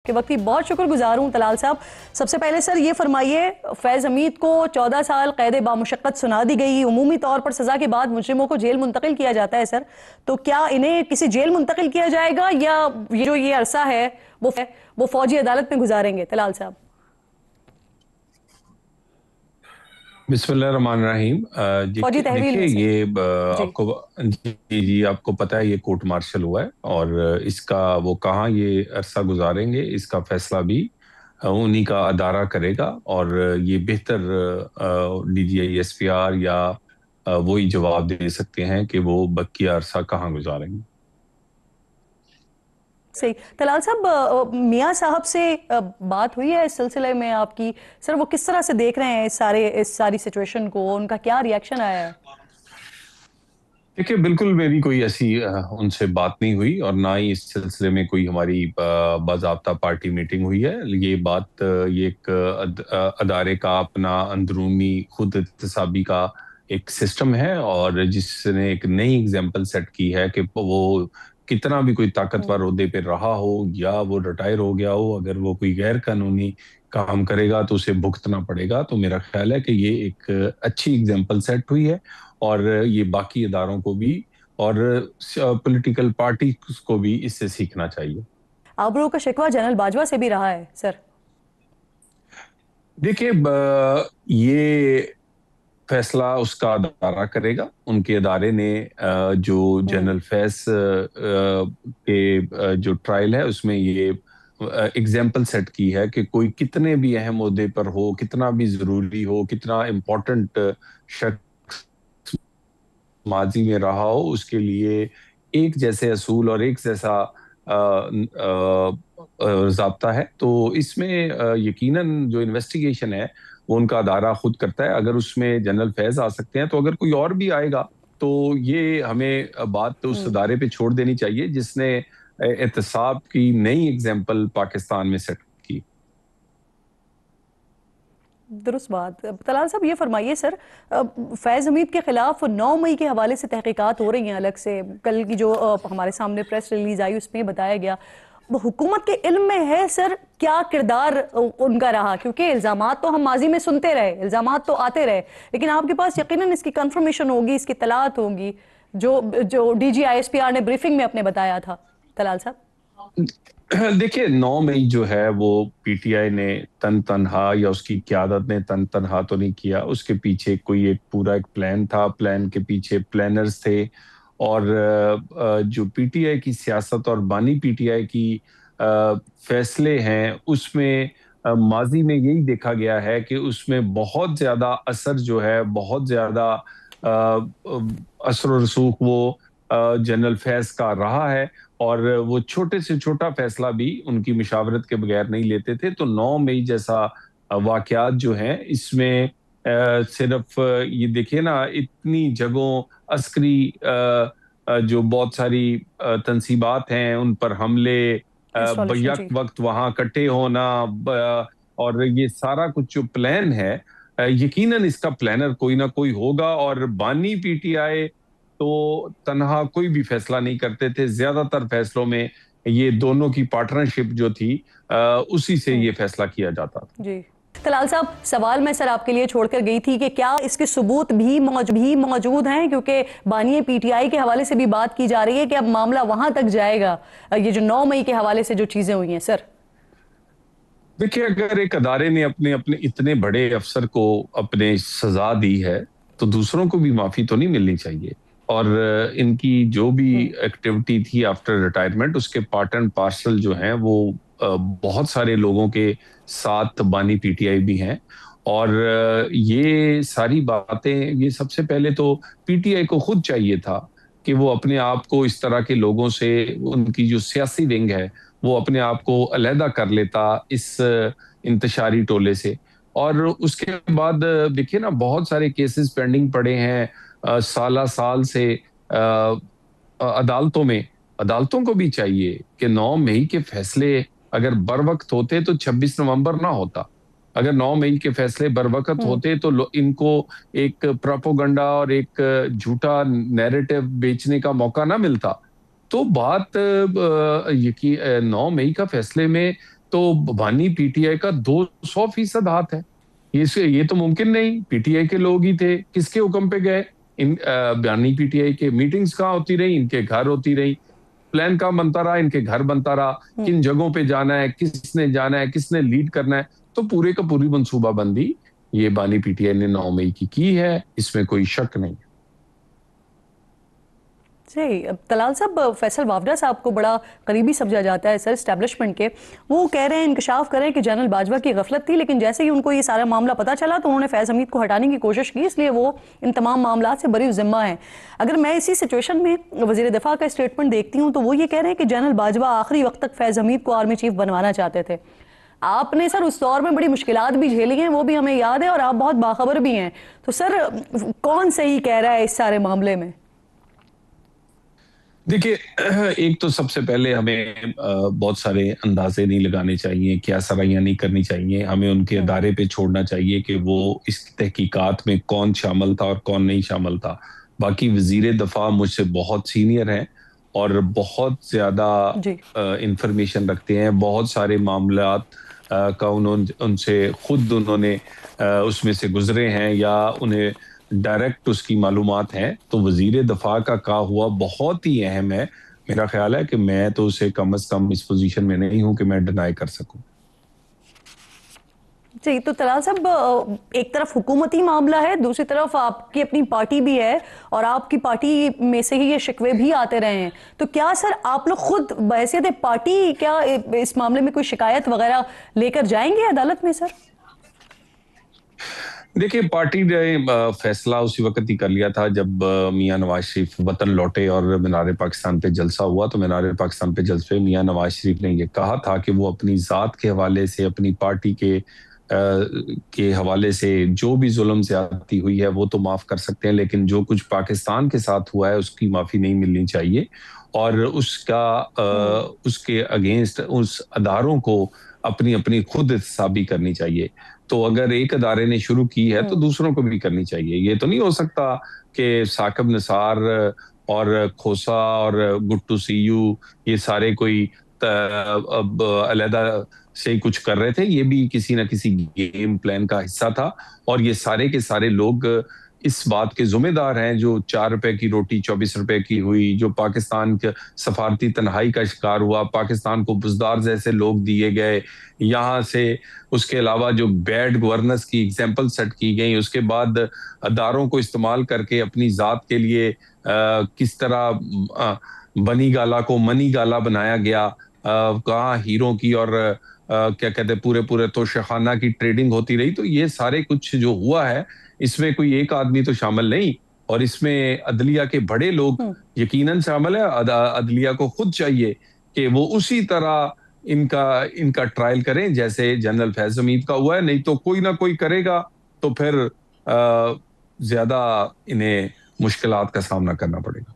के वक्त की बहुत शुक्रगुजार हूँ तलाल साहब। सबसे पहले सर ये फरमाइए, फैज़ हमीद को 14 साल कैद बामुशक्कत सुना दी गई, उमूमी तौर पर सजा के बाद मुजरिमों को जेल मुंतकिल किया जाता है सर, तो क्या इन्हें किसी जेल मुंतकिल किया जाएगा या ये अरसा है वो फौजी अदालत में गुजारेंगे? तलाल साहब। बिस्मिल्लाहिर्रहमानिर्रहीम। फौजी तहवील देखिए में से। ये जी आपको जी आपको पता है ये कोर्ट मार्शल हुआ है और इसका वो कहाँ ये अरसा गुजारेंगे इसका फैसला भी उन्हीं का अदारा करेगा और ये बेहतर डीजीआई एसपीआर या वही जवाब दे सकते हैं कि वो बकिया अरसा कहाँ गुजारेंगे। सही। तलाल साहब, मियाँ साहब से बात हुई है इस सिलसिले में आपकी? सर वो किस तरह से देख रहे हैं इस सारी सिचुएशन को, उनका क्या रिएक्शन आया है? देखिए बिल्कुल मेरी कोई ऐसी उनसे बात नहीं हुई और ना ही इस सिलसिले में कोई हमारी बाज़ाब्ता पार्टी मीटिंग हुई है। ये बात ये एक अदारे का अपना अंदरूनी खुद इत्तेसाबी का एक सिस्टम है और जिसने एक नई एग्जाम्पल सेट की है कि वो कितना भी कोई ताकतवर ओहदे पे रहा हो या वो रिटायर हो गया हो, अगर वो कोई गैर कानूनी काम करेगा तो उसे भुगतना पड़ेगा। तो मेरा ख्याल है कि ये एक अच्छी एग्जाम्पल सेट हुई है और ये बाकी इदारों को भी और पॉलिटिकल पार्टी को भी इससे सीखना चाहिए। आबरू का शिकवा जनरल बाजवा से भी रहा है सर। देखिए ये फैसला उसका अदारा करेगा। उनके अदारे ने जो जनरल फैज के जो ट्रायल है उसमें ये एग्जाम्पल सेट की है कि कोई कितने भी अहम ओहदे पर हो, कितना भी जरूरी हो, कितना इम्पोर्टेंट शख्स माजी में रहा हो, उसके लिए एक जैसे असूल और एक जैसा ज़ाब्ता है। तो इसमें यकीनन जो इन्वेस्टिगेशन है वो उनका अदारा खुद करता है। अगर उसमें जनरल फैज आ सकते हैं तो अगर कोई और भी आएगा तो ये हमें बात तो उस अदारे पे छोड़ देनी चाहिए जिसने एहतसाब की नई एग्जाम्पल पाकिस्तान में सेट की। दुरुस्त बात। तलाल साहब ये फरमाइए सर, फैज़ हमीद के खिलाफ 9 मई के हवाले से तहकीकात हो रही हैं अलग से। कल की जो हमारे सामने प्रेस रिलीज आई उसमें बताया गया, हुकूमत के इल्म में है सर क्या किरदार उनका रहा? क्योंकि इल्जामात तो हम माजी में सुनते रहे, इल्जामात तो आते रहे, लेकिन आपके पास यकीनन इसकी कंफर्मेशन होगी, इसकी तलात होगी, जो जो डीजी आईएसपीआर ने ब्रीफिंग में अपने बताया था। तलाल साहब देखिए 9 मई जो है वो पीटीआई ने तन तनहा या उसकी क्यादत ने तन तनहा तो नहीं किया। उसके पीछे कोई एक पूरा एक प्लान था, प्लान के पीछे प्लानर्स थे और जो पीटीआई की सियासत और बानी पीटीआई की फैसले हैं उसमें माजी में यही देखा गया है कि उसमें बहुत ज्यादा असर जो है, बहुत ज्यादा असर और रसूख वो जनरल फैज का रहा है और वो छोटे से छोटा फैसला भी उनकी मशावरत के बगैर नहीं लेते थे। तो 9 मई जैसा वाकयात जो हैं इसमें सिर्फ ये देखिए ना, इतनी जगहों अस्करी जो बहुत सारी तंसीबात हैं उन पर हमले, इंस्टॉलेशन बैक जी। वक्त वहां इकट्ठे होना, और ये सारा कुछ जो प्लान है, यकीनन इसका प्लानर कोई ना कोई होगा और बानी पीटीआई तो तनहा कोई भी फैसला नहीं करते थे। ज्यादातर फैसलों में ये दोनों की पार्टनरशिप जो थी उसी से ये फैसला किया जाता था। जी। तलाल साहब, सवाल मैं सर आपके लिए छोड़कर गई थी कि क्या इसके सबूत भी मौजूद हैं? क्योंकि बानी पीटीआई के हवाले से भी बात की जा रही है कि अब मामला वहां तक जाएगा, ये जो 9 मई के हवाले से जो चीजें हुई हैं सर। देखिए अगर एक अदारे ने अपने अपने इतने बड़े अफसर को अपने सजा दी है तो दूसरों को भी माफी तो नहीं मिलनी चाहिए। और इनकी जो भी एक्टिविटी थी आफ्टर रिटायरमेंट उसके पार्ट एंड पार्सल जो हैं वो बहुत सारे लोगों के साथ बानी पीटीआई भी हैं। और ये सारी बातें, ये सबसे पहले तो पीटीआई को खुद चाहिए था कि वो अपने आप को इस तरह के लोगों से, उनकी जो सियासी विंग है वो अपने आप को अलहदा कर लेता इस इंतशारी टोले से। और उसके बाद देखिए ना, बहुत सारे केसेस पेंडिंग पड़े हैं साला साल से अदालतों में। अदालतों को भी चाहिए कि 9 मई के फैसले अगर बर वक्त होते तो 26 नवंबर ना होता। अगर 9 मई के फैसले बर वक्त होते तो इनको एक प्रोपोगंडा और एक झूठा नैरेटिव बेचने का मौका ना मिलता। तो बात ये कि 9 मई का फैसले में तो बानी पीटीआई का 200% हाथ है। ये तो मुमकिन नहीं, पीटीआई के लोग ही थे, किसके हुक्म पे गए? इन बानी पीटीआई के मीटिंग्स कहाँ होती रही? इनके घर होती रही। प्लान कहाँ बनता रहा? इनके घर बनता रहा। किन जगहों पे जाना है, किसने जाना है, किसने लीड करना है, तो पूरे का पूरी मंसूबाबंदी ये बानी पीटीआई ने 9 मई की है, इसमें कोई शक नहीं। जी, अब तलाल साहब, फैसल वावडा साहब को बड़ा करीबी समझा जाता है सर इस्टेब्लिशमेंट के। वो कह रहे हैं, इंकशाफ कर रहे हैं कि जनरल बाजवा की गफलत थी, लेकिन जैसे ही उनको ये सारा मामला पता चला तो उन्होंने फैज हमीद को हटाने की कोशिश की, इसलिए वो इन तमाम मामला से बरी जिम्मा है। अगर मैं इसी सिचुएशन में वजीर दिफा का स्टेटमेंट देखती हूँ तो वो ये कह रहे हैं कि जनरल बाजवा आखिरी वक्त तक फैज हमीद को आर्मी चीफ बनवाना चाहते थे। आपने सर उस दौर में बड़ी मुश्किलात भी झेली हैं, वो भी हमें याद है, और आप बहुत बाखबर भी हैं। तो सर, कौन सही कह रहा है इस सारे मामले में? देखिए, एक तो सबसे पहले हमें बहुत सारे अंदाजे नहीं लगाने चाहिए, क्या सराहियां नहीं करनी चाहिए। हमें उनके अदारे पे छोड़ना चाहिए कि वो इस तहकीकात में कौन शामिल था और कौन नहीं शामिल था। बाकी वजीर दफा मुझसे बहुत सीनियर हैं और बहुत ज्यादा जी। इंफॉर्मेशन रखते हैं, बहुत सारे मामलात का उन्होंने उनसे खुद उन्होंने उसमें से गुजरे हैं या उन्हें डायरेक्ट उसकी मालूमात हैं। तो वजीर दफा का कहा हुआ बहुत ही अहम है। मेरा ख्याल है कि मैं तो उसे कम से कम इस पोजीशन में नहीं हूं कि मैं डिनाई कर सकूं। जी, तो तलाल साहब, एक तरफ हुकूमती मामला है, दूसरी तरफ आपकी अपनी पार्टी भी है, और आपकी पार्टी में से ही ये शिकवे भी आते रहे हैं। तो क्या सर आप लोग खुद बहैसियत पार्टी क्या इस मामले में कोई शिकायत वगैरह लेकर जाएंगे अदालत में सर? देखिए, पार्टी ने फैसला उसी वक्त ही कर लिया था जब मियां नवाज शरीफ वतन लौटे और मीनार पाकिस्तान पे जलसा हुआ। तो मीनार पाकिस्तान पे जलसे में मियां नवाज शरीफ ने ये कहा था कि वो अपनी जात के हवाले से, अपनी पार्टी के हवाले से जो भी जुल्म ज्यादती हुई है वो तो माफ कर सकते हैं, लेकिन जो कुछ पाकिस्तान के साथ हुआ है उसकी माफी नहीं मिलनी चाहिए। और उसके अगेंस्ट उस अदारों को अपनी अपनी खुद एहतसाबी करनी चाहिए। तो अगर एक अदारे ने शुरू की है तो दूसरों को भी करनी चाहिए। ये तो नहीं हो सकता कि साकिब निसार और खोसा और गुट्टू सीयू ये सारे कोई अब अलहदा से ही कुछ कर रहे थे। ये भी किसी ना किसी गेम प्लान का हिस्सा था, और ये सारे के सारे लोग इस बात के जिम्मेदार हैं जो 4 रुपए की रोटी 24 रुपए की हुई, जो पाकिस्तान के सफारती तन्हाई का शिकार हुआ, पाकिस्तान को बुजदार जैसे लोग दिए गए यहाँ से। उसके अलावा जो बैड गवर्नेंस की एग्जाम्पल सेट की गई, उसके बाद अदारों को इस्तेमाल करके अपनी जात के लिए किस तरह बनी गाला को मनी गाला बनाया गया, कहाँ हीरों की और क्या कहते हैं पूरे पूरे तोशाखाना की ट्रेडिंग होती रही। तो ये सारे कुछ जो हुआ है इसमें कोई एक आदमी तो शामिल नहीं, और इसमें अदलिया के बड़े लोग यकीनन शामिल है। अदलिया को खुद चाहिए कि वो उसी तरह इनका इनका ट्रायल करें जैसे जनरल फैज हमीद का हुआ है, नहीं तो कोई ना कोई करेगा तो फिर ज्यादा इन्हें मुश्किलात का सामना करना पड़ेगा।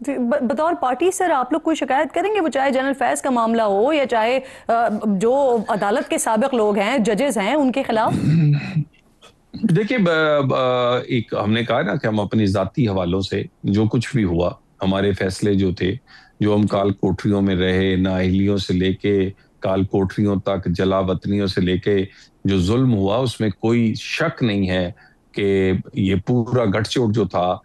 बतौर पार्टी सर आप लोग कोई शिकायत करेंगे, वो चाहे जनरल फैज का मामला हो या चाहे जो अदालत के साबिक लोग हैं, जजेस हैं, उनके खिलाफ? देखिए, एक हमने कहा ना कि हम अपनी जाती हवालों से जो कुछ भी हुआ, हमारे फैसले जो थे, जो हम काल कोठरियों में रहे, नाअहलियों से लेके काल कोठरियों तक, जलावतनियों से लेके जो जुल्म हुआ, उसमें कोई शक नहीं है कि ये पूरा गठजोड़ जो था,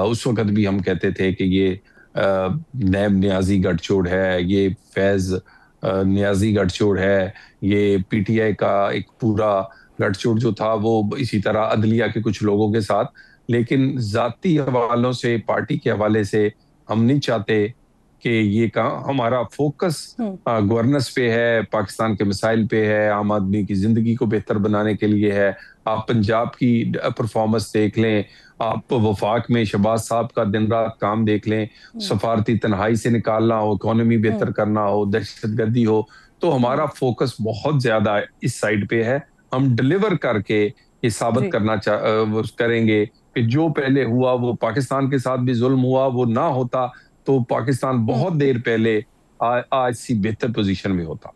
उस वक्त भी हम कहते थे कि ये नैब न्याजी गठजोड़ है, ये फैज न्याजी गठजोड़ है, ये पीटीआई का एक पूरा गठजोड़ जो था वो इसी तरह अदलिया के कुछ लोगों के साथ। लेकिन जाती हवालों से, पार्टी के हवाले से हम नहीं चाहते कि ये कहा हमारा फोकस गवर्नेंस पे है, पाकिस्तान के मिसाइल पे है, आम आदमी की जिंदगी को बेहतर बनाने के लिए है। आप पंजाब की परफॉर्मेंस देख लें, आप वफाक में शहबाज साहब का दिन रात काम देख लें, सफारती तन्हाई से निकालना हो, इकोनॉमी बेहतर करना हो, दहशतगर्दी हो, तो हमारा फोकस बहुत ज्यादा इस साइड पे है। हम डिलीवर करके ये साबित करना करेंगे कि जो पहले हुआ वो पाकिस्तान के साथ भी जुल्म हुआ, वो ना होता तो पाकिस्तान बहुत देर पहले आज सी बेहतर पोजीशन में होता।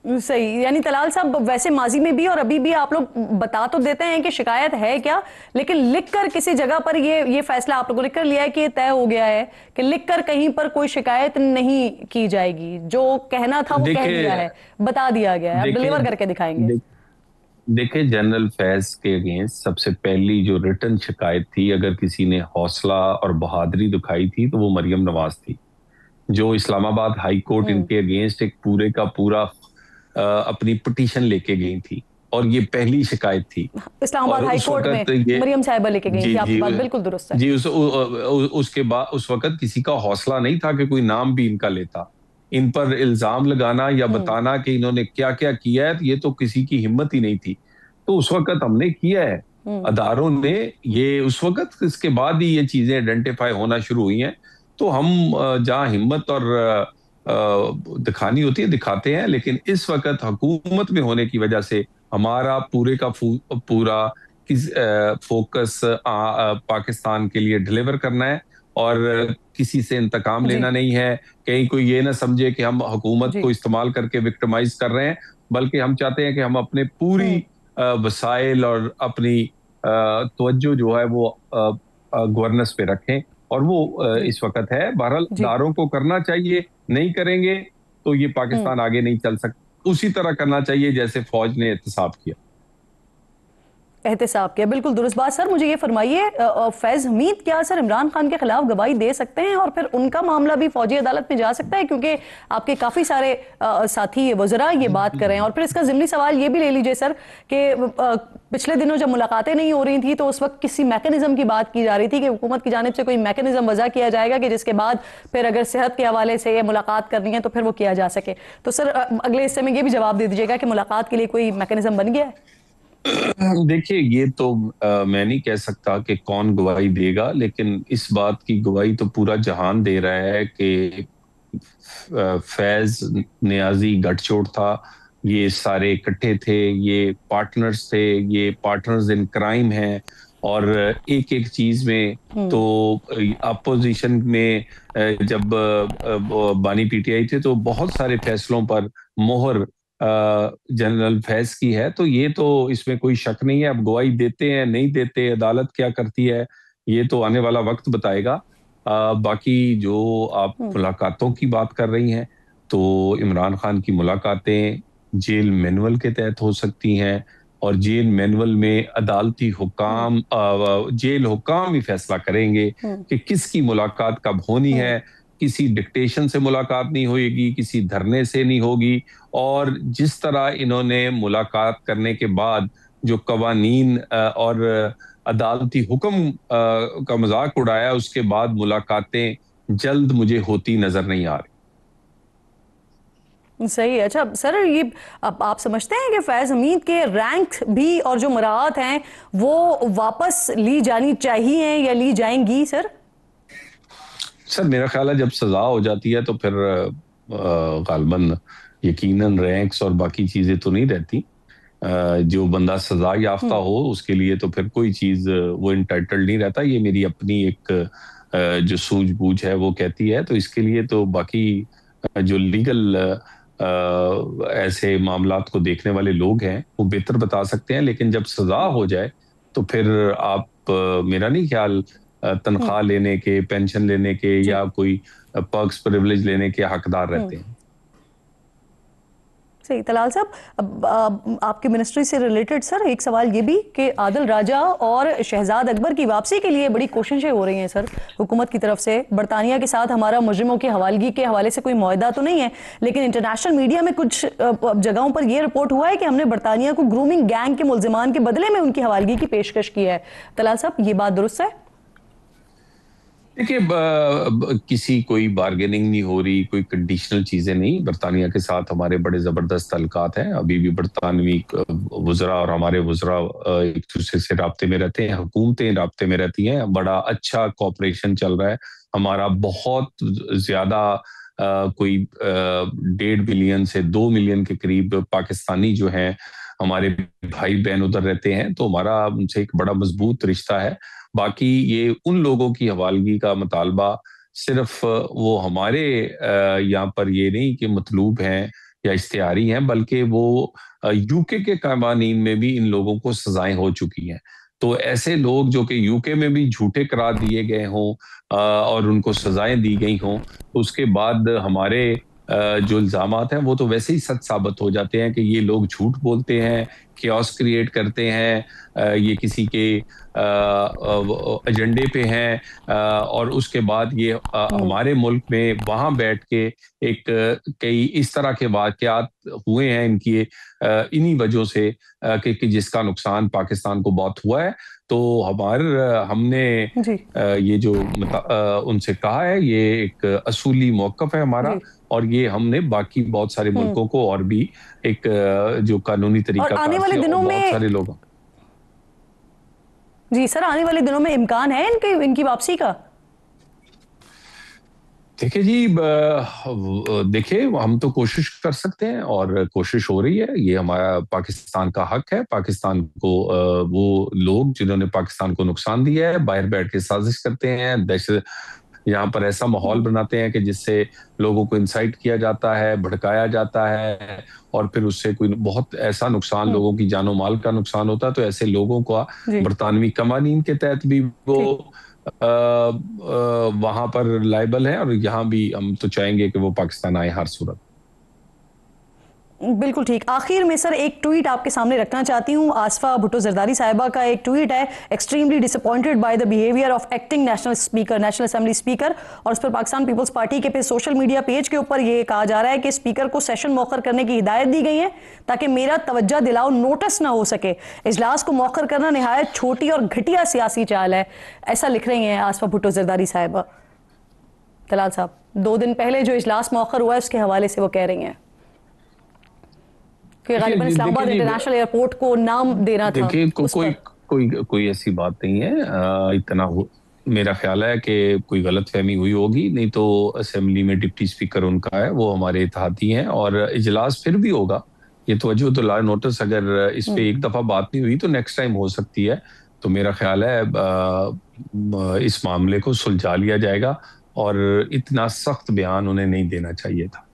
सही, यानी तलाल साहब वैसे माजी में भी और अभी भी आप लोग बता तो देते हैं कि शिकायत है क्या, लेकिन लिखकर किसी जगह पर ये फैसला आप लोगों ने कर लिया है कि ये तय हो गया है कि लिखकर कहीं पर कोई शिकायत नहीं की जाएगी, जो कहना था वो कह दिया देखिए है, बता दिया गया है, अब देखिए डिलीवर करके दिखाएंगे। दे, देखिए जनरल फैज के अगेंस्ट सबसे पहली जो रिटर्न शिकायत थी, अगर किसी ने हौसला और बहादुरी दिखाई थी तो वो मरियम नवाज थी, जो इस्लामाबाद हाई कोर्ट हम्म। इनके अगेंस्ट एक पूरे का पूरा अपनी पिटीशन लेके गई थी, और ये पहली शिकायत थी। इस्लामाबाद और हाई उस कोर्ट में वक्त ये, मरियम साहिबा लेके गई जी थी, जी आपकी बात बिल्कुल दुरुस्त है। जी, उसके बाद उस वक्त किसी का हौसला नहीं था कि कोई नाम भी इनका लेता। इन पर इल्जाम लगाना या हम्म। बताना कि इन्होंने क्या क्या किया है, ये तो किसी की हिम्मत ही नहीं थी। तो उस वक्त हमने किया है, हम्म। अदारों ने, ये उस वक्त, इसके बाद ही ये चीजें आइडेंटिफाई होना शुरू हुई हैं। तो हम जहाँ हिम्मत और दिखानी होती है दिखाते हैं, लेकिन इस वक्त हुकूमत में होने की वजह से हमारा पूरे का पूरा किस फोकस पाकिस्तान के लिए डिलीवर करना है, और किसी से इंतकाम जी। लेना नहीं है। कहीं कोई ये ना समझे कि हम हुकूमत जी। को इस्तेमाल करके विक्टिमाइज कर रहे हैं, बल्कि हम चाहते हैं कि हम अपने पूरी हम्म। वसाइल और अपनी तवज्जो जो है वो गवर्नेंस पे रखें, और वो जी। इस वक्त है। बहरहाल जी। अदारों को करना चाहिए, नहीं करेंगे तो ये हम्म। पाकिस्तान आगे नहीं चल सकता। उसी तरह करना चाहिए जैसे फौज ने एहतसाब किया। एहतसाब किया, बिल्कुल दुरुस्त बात। सर मुझे ये फरमाइए, फैज हमीद क्या सर इमरान खान के खिलाफ गवाही दे सकते हैं और फिर उनका मामला भी फौजी अदालत में जा सकता है, क्योंकि आपके काफी सारे साथी वज़रा ये बात कर रहे हैं। और फिर इसका ज़िमनी सवाल ये भी ले लीजिए सर कि पिछले दिनों जब मुलाकातें नहीं हो रही थी तो उस वक्त किसी मैकेनिज्म की बात की जा रही थी कि हुकूमत की जानिब से कोई मैकेनिज्म वजह किया जाएगा कि जिसके बाद फिर अगर सेहत के हवाले से ये मुलाकात करनी है तो फिर वो किया जा सके। तो सर अगले हिस्से में ये भी जवाब दे दीजिएगा कि मुलाकात के लिए कोई मैकेनिज्म बन गया है। देखिए, ये तो मैं नहीं कह सकता कि कौन गवाही देगा, लेकिन इस बात की गवाही तो पूरा जहान दे रहा है कि फैज नियाजी गठजोड़ था, ये सारे इकट्ठे थे, ये पार्टनर्स थे, ये पार्टनर्स इन क्राइम हैं। और एक एक चीज में तो अपोजिशन में जब बानी पीटीआई थे तो बहुत सारे फैसलों पर मोहर जनरल फैज की है। तो ये तो इसमें कोई शक नहीं है। अब गवाही देते हैं नहीं देते, अदालत क्या करती है, ये तो आने वाला वक्त बताएगा। बाकी जो आप मुलाकातों की बात कर रही हैं, तो इमरान खान की मुलाकातें जेल मैनुअल के तहत हो सकती हैं, और जेल मैनुअल में अदालती हुकाम जेल हुकाम ही फैसला करेंगे कि किसकी मुलाकात कब होनी है। किसी डिक्टेशन से मुलाकात नहीं होगी, किसी धरने से नहीं होगी। और जिस तरह इन्होंने मुलाकात करने के बाद जो कवानीन और अदालती हुक्म का मजाक उड़ाया, उसके बाद मुलाकातें जल्द मुझे होती नजर नहीं आ रही। सही है। अच्छा सर, ये अब आप समझते हैं कि फैज हमीद के रैंक भी और जो मराहत हैं वो वापस ली जानी चाहिए या ली जाएंगी सर? सर मेरा ख्याल है जब सजा हो जाती है तो फिर गालबन यकीनन रैंक्स और बाकी चीजें तो नहीं रहती। जो बंदा सजा याफ्ता हो उसके लिए तो फिर कोई चीज वो इंटाइटल्ड नहीं रहता। ये मेरी अपनी एक जो सूझबूझ है वो कहती है। तो इसके लिए तो बाकी जो लीगल ऐसे मामलात को देखने वाले लोग हैं वो बेहतर बता सकते हैं। लेकिन जब सजा हो जाए तो फिर आप मेरा नहीं ख्याल तनख्वाह लेने के, पेंशन लेने के जी। या कोई पर्क्स प्रिविलेज लेने के हकदार रहते हैं। सही। तलाल साहब, आपकी मिनिस्ट्री से रिलेटेड सर एक सवाल ये भी कि आदिल राजा और शहजाद अकबर की वापसी के लिए बड़ी कोशिशें हो रही हैं सर हुकूमत की तरफ से। बरतानिया के साथ हमारा मुजरिमों की हवालगी के हवाले से कोई मुआहदा तो नहीं है, लेकिन इंटरनेशनल मीडिया में कुछ जगहों पर यह रिपोर्ट हुआ है कि हमने बरतानिया को ग्रूमिंग गैंग के मुलजिमान के बदले में उनकी हवालगी की पेशकश की है। तलाल साहब, ये बात दुरुस्त है? देखिए, किसी कोई बार्गेनिंग नहीं हो रही, कोई कंडीशनल चीजें नहीं। बरतानिया के साथ हमारे बड़े जबरदस्त ताल्लुकात हैं। अभी भी बरतानवी वज़रा और हमारे वज़रा एक दूसरे से राब्ते में रहते हैं, हुकूमतें राब्ते में रहती हैं, बड़ा अच्छा कॉपरेशन चल रहा है हमारा। बहुत ज्यादा कोई 1.5 बिलियन से 2 मिलियन के करीब पाकिस्तानी जो हैं हमारे भाई बहन उधर रहते हैं, तो हमारा उनसे एक बड़ा मजबूत रिश्ता है। बाकी ये उन लोगों की हवालगी का मुतालबा सिर्फ वो हमारे यहाँ पर ये नहीं कि मतलूब हैं या इश्तिहारी हैं, बल्कि वो यूके के कानून में भी इन लोगों को सजाएं हो चुकी हैं। तो ऐसे लोग जो कि यूके में भी झूठे करार दिए गए हों और उनको सजाएं दी गई हों, उसके बाद हमारे जो इल्जामात हैं वो तो वैसे ही सच साबित हो जाते हैं कि ये लोग झूठ बोलते हैं, केओस क्रिएट करते हैं, ये किसी के एजेंडे पे हैं, और उसके बाद ये हमारे मुल्क में वहां बैठ के एक कई इस तरह के वाकयात हुए हैं इनकी इन्हीं वजहों से कि जिसका नुकसान पाकिस्तान को बहुत हुआ है। तो हमने जी ये जो उनसे कहा है, ये एक असूली मौक़िफ़ है हमारा, जी। और ये हमने बाकी बहुत सारे मुल्कों को और भी एक जो कानूनी और आने तरीकाकार वाले से और दिनों बहुत में, सारे लोग। जी सर, आने वाले दिनों में इम्कान है इनकी इनकी वापसी का? देखिए जी, देखिए हम तो कोशिश कर सकते हैं और कोशिश हो रही है। ये हमारा पाकिस्तान का हक है। पाकिस्तान को वो लोग जिन्होंने पाकिस्तान को नुकसान दिया है बाहर बैठ के साजिश करते हैं, दहशत यहाँ पर ऐसा माहौल बनाते हैं कि जिससे लोगों को इंसाइट किया जाता है, भड़काया जाता है, और फिर उससे कोई बहुत ऐसा नुकसान, हम्म। लोगों की जानो माल का नुकसान होता है। तो ऐसे लोगों का जी बरतानवी कवानीन के तहत भी वो ठीक। वहां पर लायबल है, और यहाँ भी हम तो चाहेंगे कि वो पाकिस्तान आए हर सूरत। बिल्कुल ठीक। आखिर में सर एक ट्वीट आपके सामने रखना चाहती हूँ। आसफा भुट्टो जरदारी साहिबा का एक ट्वीट है, extremely disappointed by the behaviour of acting national speaker, national assembly speaker. और उस पर पाकिस्तान पीपल्स पार्टी के सोशल मीडिया पेज के ऊपर ये कहा जा रहा है कि स्पीकर को सेशन मौखर करने की हिदायत दी गई है ताकि मेरा तवज्जो दिलाओ नोटिस ना हो सके। इजलास को मौखर करना निहायत छोटी और घटिया सियासी चाल है, ऐसा लिख रही हैं आसफा भुट्टो जरदारी साहिबा। तलाल साहब, 2 दिन पहले जो इजलास मौखर हुआ है उसके हवाले से वो कह रही हैं कि गालिबन इस्लामाबाद इंटरनेशनल एयरपोर्ट को नाम देना था देखिए उस कोई पर। कोई कोई ऐसी बात नहीं है। मेरा ख्याल है कि कोई गलत फहमी हुई होगी, नहीं तो असेंबली में डिप्टी स्पीकर उनका है, वो हमारे इत्तेहादी हैं, और इजलास फिर भी होगा। ये तवज्जो तो ला नोटिस, अगर इस पे एक दफा बात नहीं हुई तो नेक्स्ट टाइम हो सकती है। तो मेरा ख्याल है इस मामले को सुलझा लिया जाएगा, और इतना सख्त बयान उन्हें नहीं देना चाहिए था।